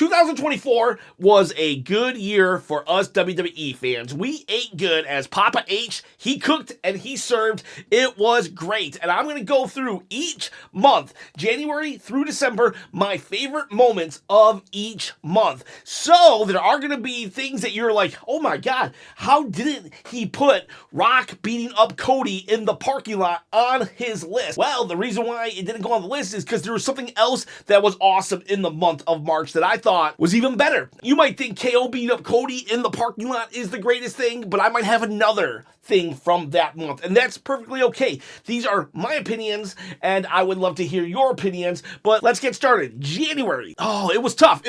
2024 was a good year for us WWE fans. We ate good as Papa H. He cooked and he served. It was great. And I'm going to go through each month, January through December, my favorite moments of each month. So there are going to be things that you're like, oh my God, how didn't he put Rock beating up Cody in the parking lot on his list? Well, the reason why it didn't go on the list is because there was something else that was awesome in the month of March that I thought was even better. You might think KO beating up Cody in the parking lot is the greatest thing, but I might have another thing from that month, and that's perfectly okay. These are my opinions, and I would love to hear your opinions, but let's get started. January. Oh, it was tough.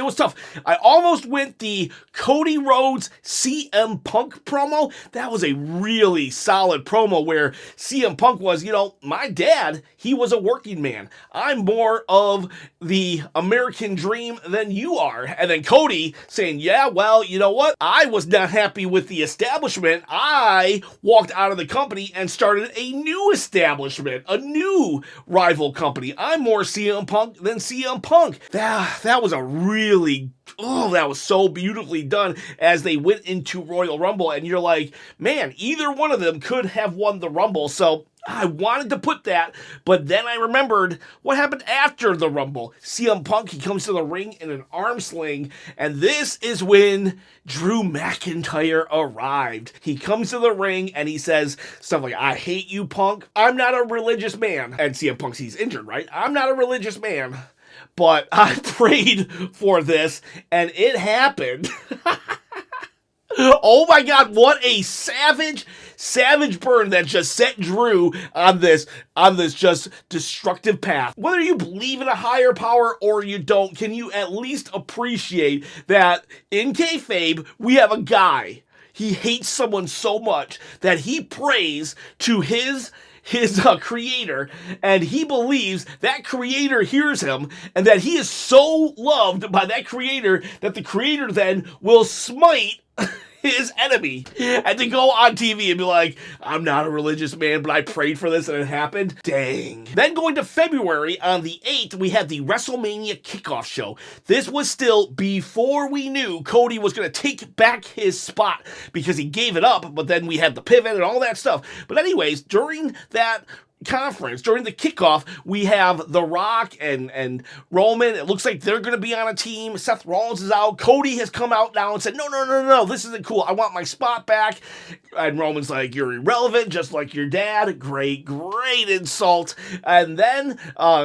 I almost went the Cody Rhodes CM Punk promo. That was a really solid promo where CM Punk was, my dad, he was a working man. I'm more of the American dream than you are. And then Cody saying, yeah, well, you know what? I was not happy with the establishment. I walked out of the company and started a new establishment, a new rival company. I'm more CM Punk than CM Punk. That was a really, that was so beautifully done as they went into Royal Rumble, and you're like, man, either one of them could have won the Rumble, so I wanted to put that, but then I remembered what happened after the Rumble. CM Punk, he comes to the ring in an arm sling, and this is when Drew McIntyre arrived. He comes to the ring, and he says stuff like, I hate you, Punk. I'm not a religious man. And CM Punk, he's injured, right? I'm not a religious man, but I prayed for this, and it happened. Oh my God, what a savage burn that just set Drew on this just destructive path. Whether you believe in a higher power or you don't, can you at least appreciate that in kayfabe, we have a guy, he hates someone so much that he prays to his creator, and he believes that creator hears him, and that he is so loved by that creator that the creator then will smite his enemy, and to go on TV and be like, I'm not a religious man, but I prayed for this and it happened. Dang. Then going to February, on the 8th, we had the WrestleMania kickoff show. This was still before we knew Cody was going to take back his spot because he gave it up, but then we had the pivot and all that stuff. But anyways, during that conference, during the kickoff, we have The Rock and Roman. It looks like they're going to be on a team. Seth Rollins is out. Cody has come out now and said, no, this isn't cool. I want my spot back. And Roman's like, you're irrelevant, just like your dad. Great insult. And then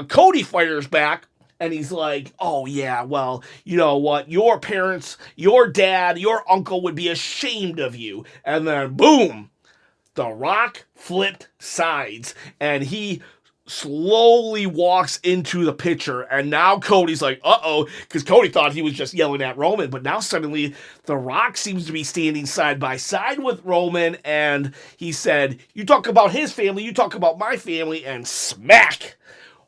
Cody fires back. And he's like, oh yeah, well, you know what? Your parents, your dad, your uncle would be ashamed of you. And then boom, The Rock flipped sides, and he slowly walks into the picture, and now Cody's like, uh-oh, because Cody thought he was just yelling at Roman, but now suddenly The Rock seems to be standing side by side with Roman, and he said, you talk about his family, you talk about my family, and smack!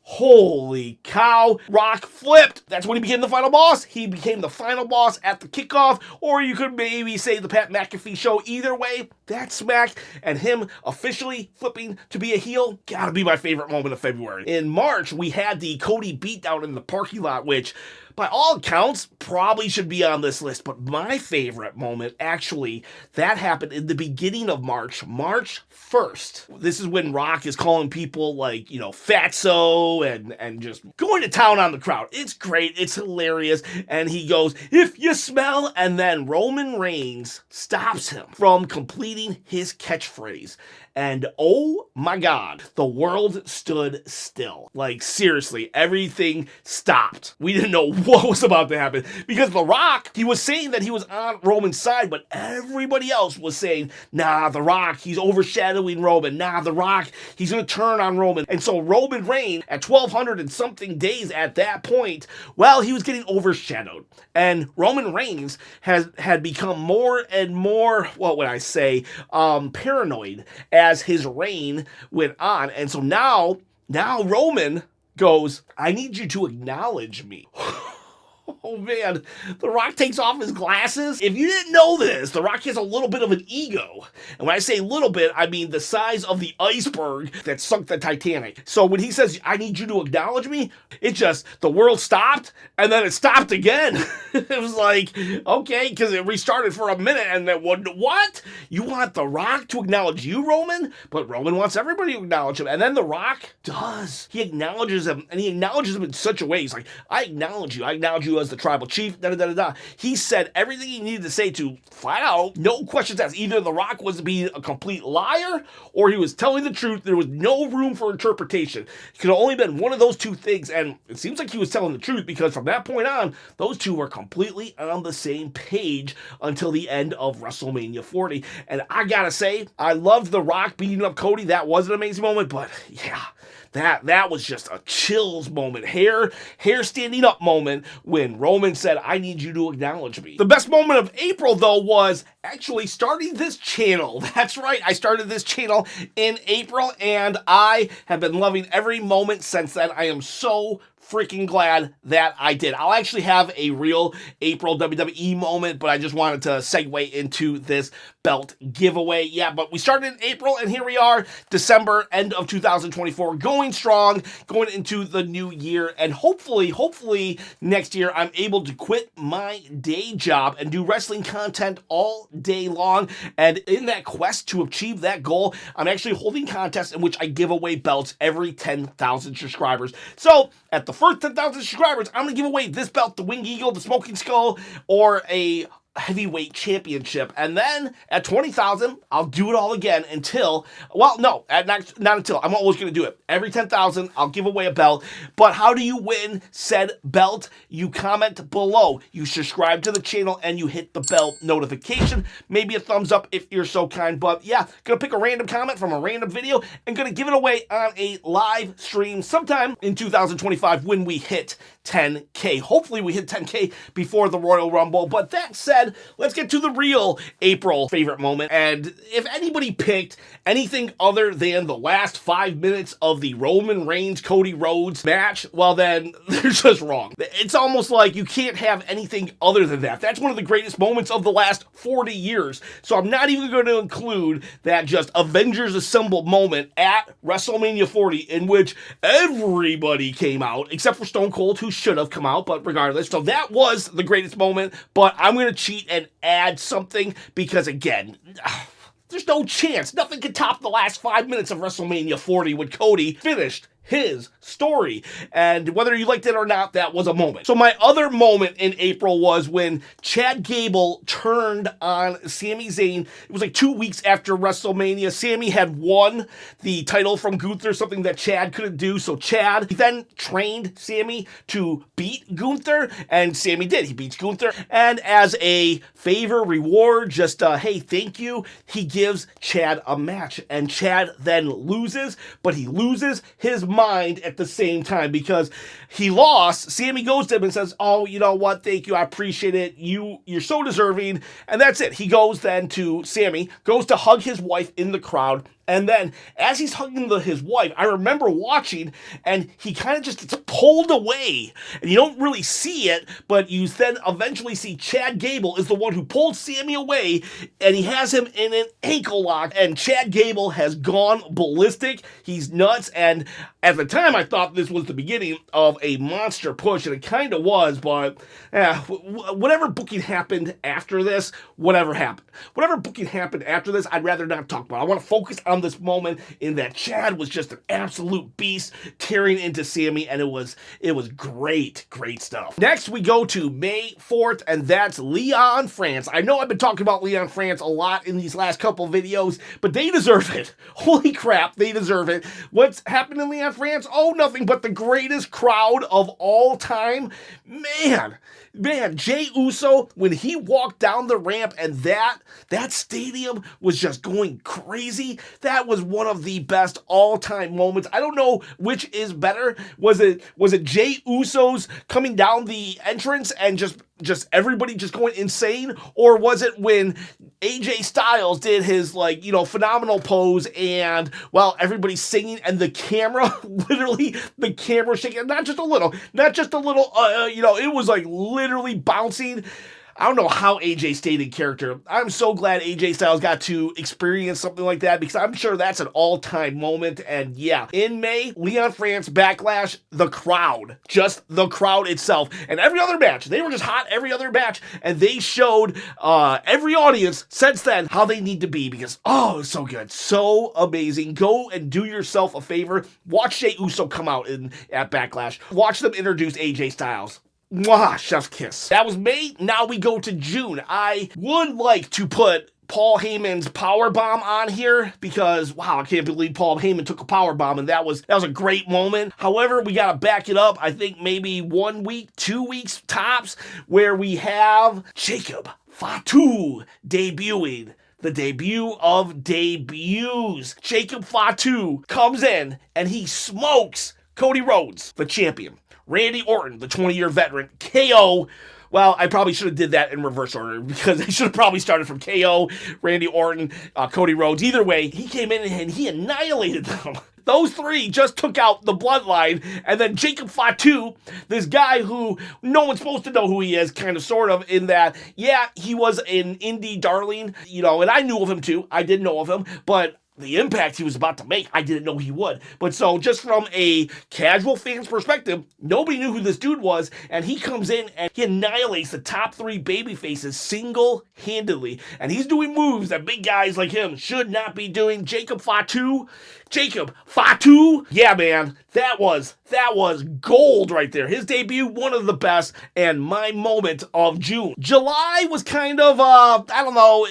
Holy cow, Rock flipped. That's when he became the final boss. He became the final boss at the kickoff, or you could maybe say the Pat McAfee show. Either way, that smack and him officially flipping to be a heel, gotta be my favorite moment of February. In March, we had the Cody beatdown in the parking lot, which by all accounts, probably should be on this list, but my favorite moment, actually, that happened in the beginning of March 1st. This is when Rock is calling people like, fatso and just going to town on the crowd. It's great, it's hilarious, and he goes, if you smell, and then Roman Reigns stops him from completing his catchphrase. And oh my God, the world stood still. Like seriously, everything stopped. We didn't know what was about to happen because The Rock, he was saying that he was on Roman's side, but everybody else was saying, nah, The Rock, he's overshadowing Roman. Nah, The Rock, he's going to turn on Roman. And so Roman Reigns, at 1,200 and something days at that point, well, he was getting overshadowed. And Roman Reigns had become more and more, what would I say, paranoid as his reign went on. And so now Roman goes, I need you to acknowledge me. Oh man, The Rock takes off his glasses. If you didn't know this, The Rock has a little bit of an ego. And when I say little bit, I mean the size of the iceberg that sunk the Titanic. So when he says, I need you to acknowledge me, it just, the world stopped, and then it stopped again. It was like, okay, because it restarted for a minute, and then what? You want The Rock to acknowledge you, Roman? But Roman wants everybody to acknowledge him. And then The Rock does. He acknowledges him, and he acknowledges him in such a way. He's like, I acknowledge you. I acknowledge you as the tribal chief, da-da-da-da-da. He said everything he needed to say to flat out, no questions asked. Either The Rock was being a complete liar or he was telling the truth. There was no room for interpretation. It could have only been one of those two things, and it seems like he was telling the truth because from that point on, those two were completely on the same page until the end of WrestleMania 40. And I gotta say, I loved The Rock beating up Cody. That was an amazing moment, but yeah, that was just a chills moment, hair standing up moment when Roman said, I need you to acknowledge me. The best moment of April, though, was actually starting this channel. That's right, I started this channel in April, and I have been loving every moment since then. I am so freaking glad that I did. I'll actually have a real April WWE moment, but I just wanted to segue into this belt giveaway. Yeah, but we started in April, and here we are, December, end of 2024, going strong, going into the new year, and hopefully next year I'm able to quit my day job and do wrestling content all day long. And in that quest to achieve that goal, I'm actually holding contests in which I give away belts every 10,000 subscribers. So at the first 10,000 subscribers, I'm going to give away this belt, the Winged Eagle, the Smoking Skull, or a heavyweight championship. And then at 20,000, I'll do it all again until, well, no, not until. I'm always going to do it. Every 10,000, I'll give away a belt. But how do you win said belt? You comment below, you subscribe to the channel, and you hit the bell notification. Maybe a thumbs up if you're so kind. But yeah, gonna pick a random comment from a random video and gonna give it away on a live stream sometime in 2025 when we hit 10K. Hopefully we hit 10K before the Royal Rumble. But that said, let's get to the real April favorite moment. And if anybody picked anything other than the last 5 minutes of the Roman Reigns Cody Rhodes match, well then they're just wrong. It's almost like you can't have anything other than that. That's one of the greatest moments of the last 40 years. So I'm not even going to include that just Avengers Assemble moment at WrestleMania 40 in which everybody came out except for Stone Cold, who should have come out, but regardless. So that was the greatest moment, but I'm going to cheat and add something because, again, there's no chance. Nothing can top the last 5 minutes of WrestleMania 40 when Cody finished his story. And whether you liked it or not, that was a moment. So my other moment in April was when Chad Gable turned on Sami Zayn. It was like 2 weeks after WrestleMania. Sami had won the title from Gunther, something that Chad couldn't do. So Chad then trained Sami to beat Gunther, and Sami did. He beats Gunther. And as a favor, reward, just hey, thank you, he gives Chad a match. And Chad then loses, but he loses his mind at the same time because he lost. Sami goes to him and says, oh, you know what, thank you, I appreciate it, you're so deserving. And that's it. He goes then to Sami, goes to hug his wife in the crowd. And then, as he's hugging his wife, I remember watching, and he kind of just gets pulled away. And you don't really see it, but you then eventually see Chad Gable is the one who pulled Sami away, and he has him in an ankle lock. And Chad Gable has gone ballistic. He's nuts. And at the time, I thought this was the beginning of a monster push, and it kind of was, but whatever booking happened after this, whatever booking happened after this, I'd rather not talk about. I want to focus on this moment in that Chad was just an absolute beast tearing into Sami, and it was great stuff. Next, we go to May 4th, and that's Leon France. I know I've been talking about Leon France a lot in these last couple videos, but they deserve it. Holy crap, they deserve it. What's happened in Leon France? Oh, nothing but the greatest crowd of all time. Man, Jey Uso, when he walked down the ramp and that stadium was just going crazy, that was one of the best all-time moments. I don't know which is better. Was it Jey Uso's coming down the entrance and just just everybody just going insane? Or was it when AJ Styles did his, like, you know, phenomenal pose and, well, everybody's singing and the camera, literally, the camera shaking, not just a little, you know, it was like literally bouncing. I don't know how AJ stayed in character. I'm so glad AJ Styles got to experience something like that because I'm sure that's an all-time moment. And yeah, in May, Leon France Backlash, the crowd, just the crowd itself. And every other match, they were just hot every other match. And they showed every audience since then how they need to be because, oh, it was so good. So amazing. Go and do yourself a favor. Watch Jey Uso come out at Backlash. Watch them introduce AJ Styles. Mwah, chef's kiss. That was May. Now we go to June. I would like to put Paul Heyman's powerbomb on here because, wow, I can't believe Paul Heyman took a powerbomb, and that was a great moment. However, we got to back it up. I think maybe 1 week, 2 weeks tops, where we have Jacob Fatu debuting. The debut of debuts. Jacob Fatu comes in, and he smokes Cody Rhodes, the champion. Randy Orton, the 20-year veteran, KO. Well, I probably should have did that in reverse order because I should have probably started from KO, Randy Orton, Cody Rhodes. Either way, he came in and he annihilated them. Those three just took out the Bloodline, and then Jacob Fatu, this guy who no one's supposed to know who he is, kind of, sort of, in that, yeah, he was an indie darling, you know, and I knew of him too. I did know of him, but the impact he was about to make, I didn't know he would. But so just from a casual fan's perspective, nobody knew who this dude was, and he comes in and he annihilates the top three babyfaces single-handedly. And he's doing moves that big guys like him should not be doing. Jacob Fatu, yeah, man, that was gold right there. His debut, one of the best, and my moment of June. July was kind of, I don't know,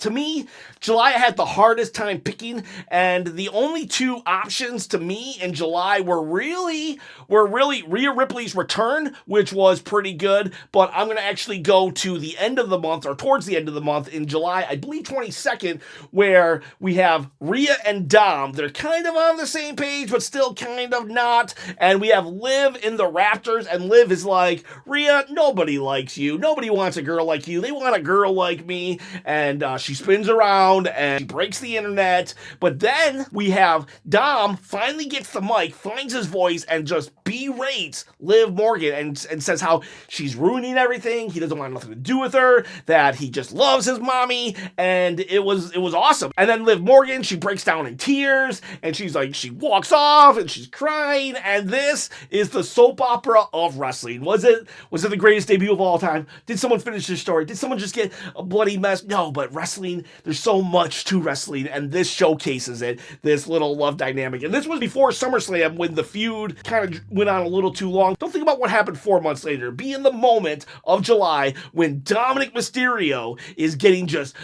to me, July I had the hardest time picking, and the only two options to me in July were really Rhea Ripley's return, which was pretty good, but I'm going to actually go to the end of the month, or towards the end of the month in July, I believe 22nd, where we have Rhea and Dom. They're kind of on the same page, but still kind of not, and we have Liv in the Raptors, and Liv is like, Rhea, nobody likes you. Nobody wants a girl like you. They want a girl like me, and she spins around, and she breaks the internet. But then we have Dom finally gets the mic, finds his voice, and just berates Liv Morgan and says how she's ruining everything. He doesn't want nothing to do with her, that he just loves his mommy, and it was awesome. And then Liv Morgan, she breaks down in tears, and she's like, she walks off, and she's crying, and this is the soap opera of wrestling. Was it the greatest debut of all time? Did someone finish their story? Did someone just get a bloody mess? No, but wrestling, there's so much to wrestling, and this showcases it, this little love dynamic. And this was before SummerSlam, when the feud kind of went on a little too long. Don't think about what happened 4 months later. Be in the moment of July when Dominic Mysterio is getting just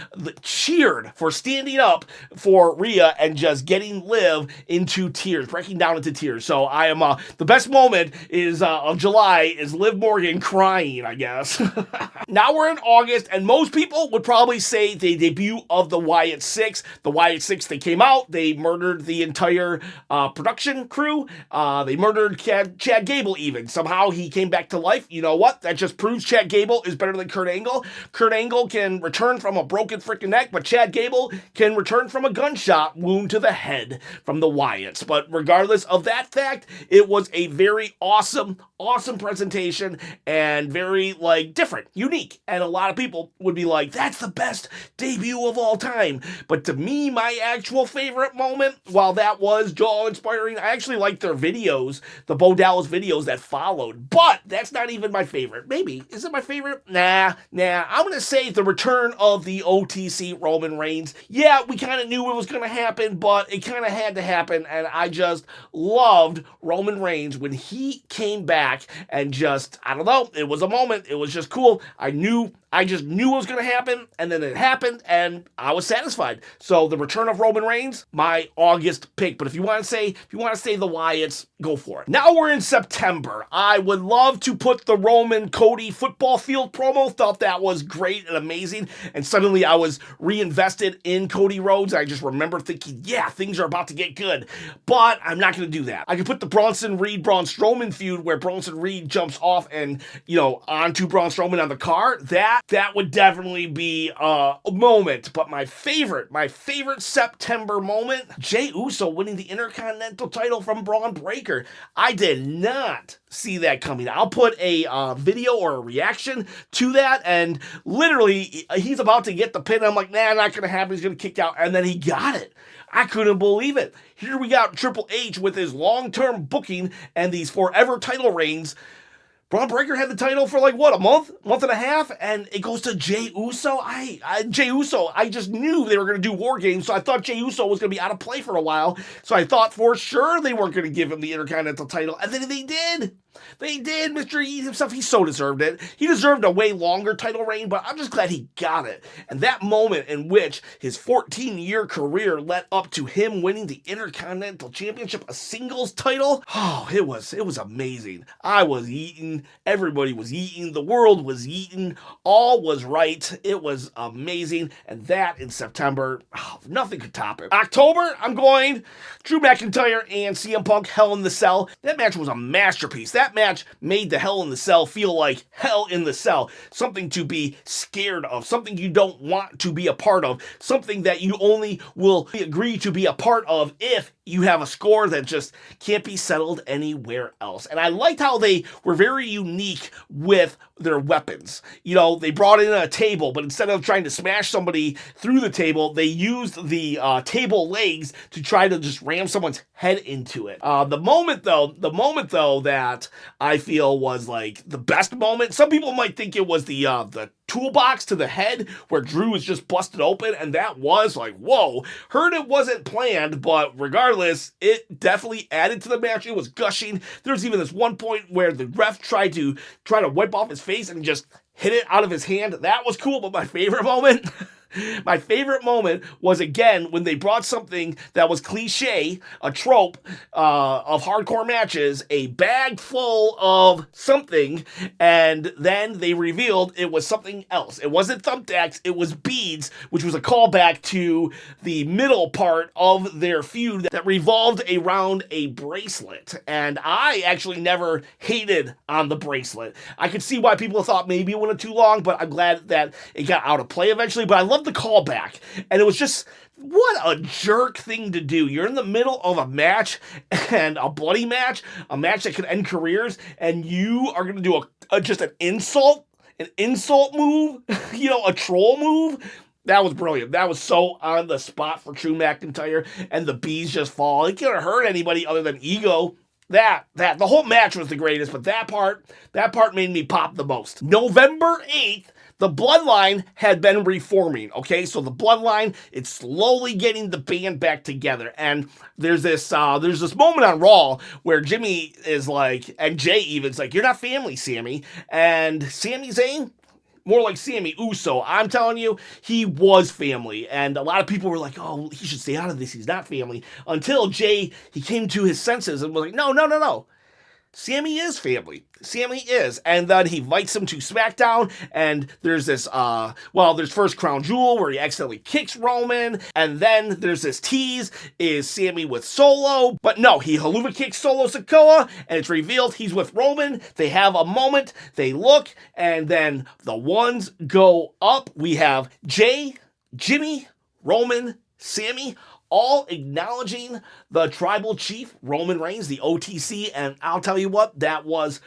cheered for standing up for Rhea and just getting Liv into tears, breaking down into tears. So I am, the best moment is of July is Liv Morgan crying, I guess. Now we're in August, and most people would probably say the debut of the Wyatt Sicks. The Wyatt Sicks, they came out, they murdered the entire production crew. They murdered Chad Gable even. Somehow he came back to life. You know what? That just proves Chad Gable is better than Kurt Angle. Kurt Angle can return from a broken freaking neck, but Chad Gable can return from a gunshot wound to the head from the Wyatts. But regardless of that fact, it was a very awesome presentation and very, like, different, unique. And a lot of people would be like, that's the best debut of all time. But to me, my actual favorite moment, while that was jaw-inspiring, I actually liked their videos, the Bo Dallas videos that followed. But that's not even my favorite. Maybe. Is it my favorite? Nah. I'm going to say the return of the OTC Roman Reigns. Yeah, we kind of knew it was going to happen, but it kind of had to happen. And I just loved Roman Reigns when he came back and just, I don't know, it was a moment. It was just cool. I just knew it was going to happen, and then it happened, and I was was satisfied. So the return of Roman Reigns, my August pick. But if you want to say the Wyatts, go for it. Now we're in September. I would love to put the Roman Cody football field promo. Thought that was great and amazing. And suddenly I was reinvested in Cody Rhodes. I just remember thinking, yeah, things are about to get good. But I'm not going to do that. I could put the Bronson Reed-Braun Strowman feud where Bronson Reed jumps off and, onto Braun Strowman on the car. That would definitely be a moment. But my favorite September moment, Jey Uso winning the Intercontinental title from Braun Breaker. I did not see that coming. I'll put a video or a reaction to that, and literally he's about to get the pin. I'm like, nah, not gonna happen. He's gonna kick out, and then he got it. I couldn't believe it. Here we got Triple H with his long-term booking and these forever title reigns. Braun Breaker had the title for a month and a half, and it goes to Jey Uso. I just knew they were going to do War Games, so I thought Jey Uso was going to be out of play for a while. So I thought for sure they weren't going to give him the Intercontinental title, and then they did. They did. Mr. E himself, he so deserved it. He deserved a way longer title reign, but I'm just glad he got it. And that moment in which his 14-year career led up to him winning the Intercontinental Championship, a singles title, it was amazing. I was eating. Everybody was eating. The world was eating. All was right. It was amazing. And that in September, nothing could top it. October, I'm going Drew McIntyre and CM Punk, Hell in the Cell. That match was a masterpiece. That match made the Hell in the Cell feel like Hell in the Cell. Something to be scared of. Something you don't want to be a part of. Something that you only will agree to be a part of if you have a score that just can't be settled anywhere else. And I liked how they were very unique with their weapons. They brought in a table, but instead of trying to smash somebody through the table, they used the table legs to try to just ram someone's head into it. The moment though that I feel was the best moment. Some people might think it was the toolbox to the head where Drew was just busted open, and that was whoa. Heard it wasn't planned, but regardless, it definitely added to the match. It was gushing. There's even this one point where the ref tried to wipe off his face and just hit it out of his hand. That was cool, but my favorite moment was, again, when they brought something that was cliche, a trope of hardcore matches, a bag full of something, and then they revealed it was something else. It wasn't thumbtacks, it was beads, which was a callback to the middle part of their feud that revolved around a bracelet. And I actually never hated on the bracelet. I could see why people thought maybe it went too long, but I'm glad that it got out of play eventually. But I love the callback, and it was just, what a jerk thing to do. You're in the middle of a match, and a bloody match, a match that could end careers, and you are going to do just an insult move, a troll move. That was brilliant. That was so on the spot for Drew McIntyre, and the bees just fall. It couldn't hurt anybody other than ego. The whole match was the greatest, but that part made me pop the most. November 8th, the Bloodline had been reforming, okay? So the Bloodline, it's slowly getting the band back together. And there's this moment on Raw where Jimmy is and Jay even's you're not family, Sammy. And Sami Zayn, more like Sammy Uso. I'm telling you, he was family. And a lot of people were like, oh, he should stay out of this. He's not family. Until Jay, he came to his senses and was like, no. Sammy is family. Sammy is. And then he invites him to SmackDown, and there's this, there's first Crown Jewel where he accidentally kicks Roman, and then there's this tease, is Sammy with Solo? But no, he haluva kicks Solo Sikoa, and it's revealed he's with Roman. They have a moment, they look, and then the ones go up. We have Jay, Jimmy, Roman, Sammy, all acknowledging the tribal chief, Roman Reigns, the OTC, and I'll tell you what, that was,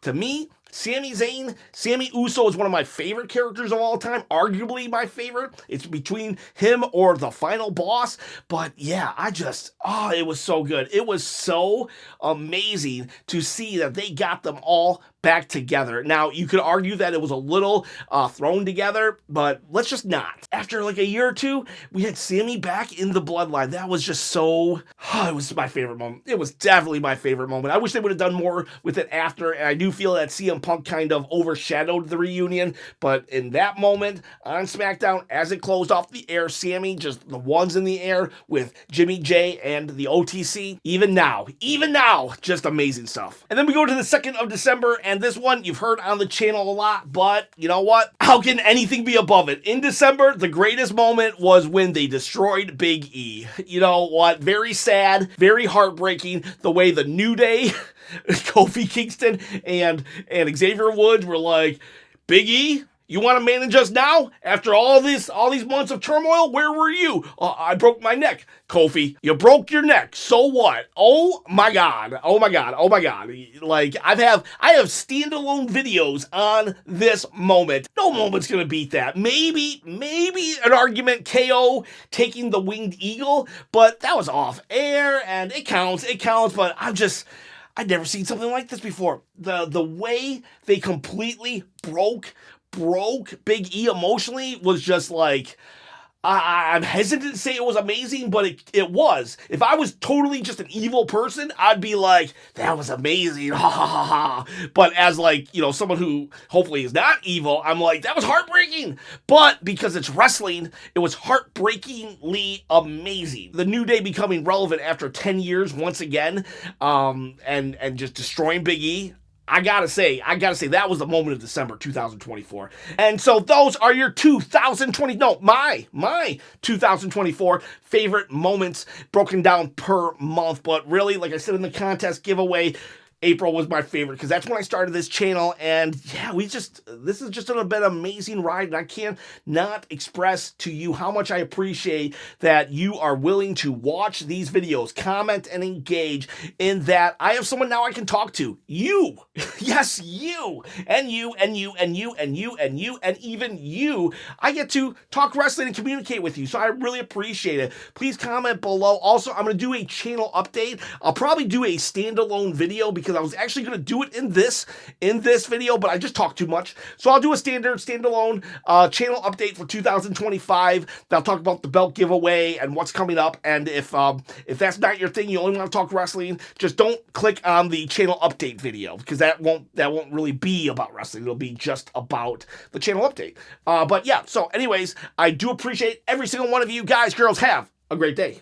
to me, Sami Zayn, Sammy Uso is one of my favorite characters of all time, arguably my favorite. It's between him or the final boss, but yeah, it was so good. It was so amazing to see that they got them all back together. Now, you could argue that it was a little thrown together, but let's just not. After like a year or two, we had Sammy back in the Bloodline. That was just so... it was my favorite moment. It was definitely my favorite moment. I wish they would have done more with it after, and I do feel that CM Punk kind of overshadowed the reunion, but in that moment on SmackDown, as it closed off the air, Sammy, just the ones in the air with Jimmy J and the OTC, even now, just amazing stuff. And then we go to the 2nd of December, and this one you've heard on the channel a lot, but you know what? How can anything be above it? In December, the greatest moment was when they destroyed Big E. You know what? Very sad, very heartbreaking, the way the New Day, Kofi Kingston and Xavier Woods were like, Big E, you want to manage us now? After all these months of turmoil, where were you? I broke my neck. Kofi, you broke your neck. So what? Oh my God. Like, I have standalone videos on this moment. No moment's going to beat that. Maybe an argument KO taking the Winged Eagle, but that was off air and it counts, but I'd never seen something like this before. The way they completely broke Big E emotionally was just like, I'm hesitant to say it was amazing, but it was. If I was totally just an evil person, I'd be like, that was amazing, ha ha ha ha. But as like, you know, someone who hopefully is not evil, I'm like, that was heartbreaking. But because it's wrestling, it was heartbreakingly amazing. The New Day becoming relevant after 10 years once again, and just destroying Big E. I gotta say, that was the moment of December 2024. And so those are your my 2024 favorite moments broken down per month. But really, like I said in the contest giveaway, April was my favorite because that's when I started this channel, and yeah, this has just been an amazing ride, and I can't not express to you how much I appreciate that you are willing to watch these videos, comment, and engage in that. I have someone now I can talk to. You. Yes, you. And you, and you, and you, and you, and you, and even you. I get to talk wrestling and communicate with you, so I really appreciate it. Please comment below. Also, I'm going to do a channel update. I'll probably do a standalone video because I was actually going to do it in this video, but I just talked too much. So I'll do a standalone channel update for 2025. That'll talk about the belt giveaway and what's coming up. And if that's not your thing, you only want to talk wrestling, just don't click on the channel update video because that won't really be about wrestling. It'll be just about the channel update. But yeah, so anyways, I do appreciate every single one of you guys, girls. Have a great day.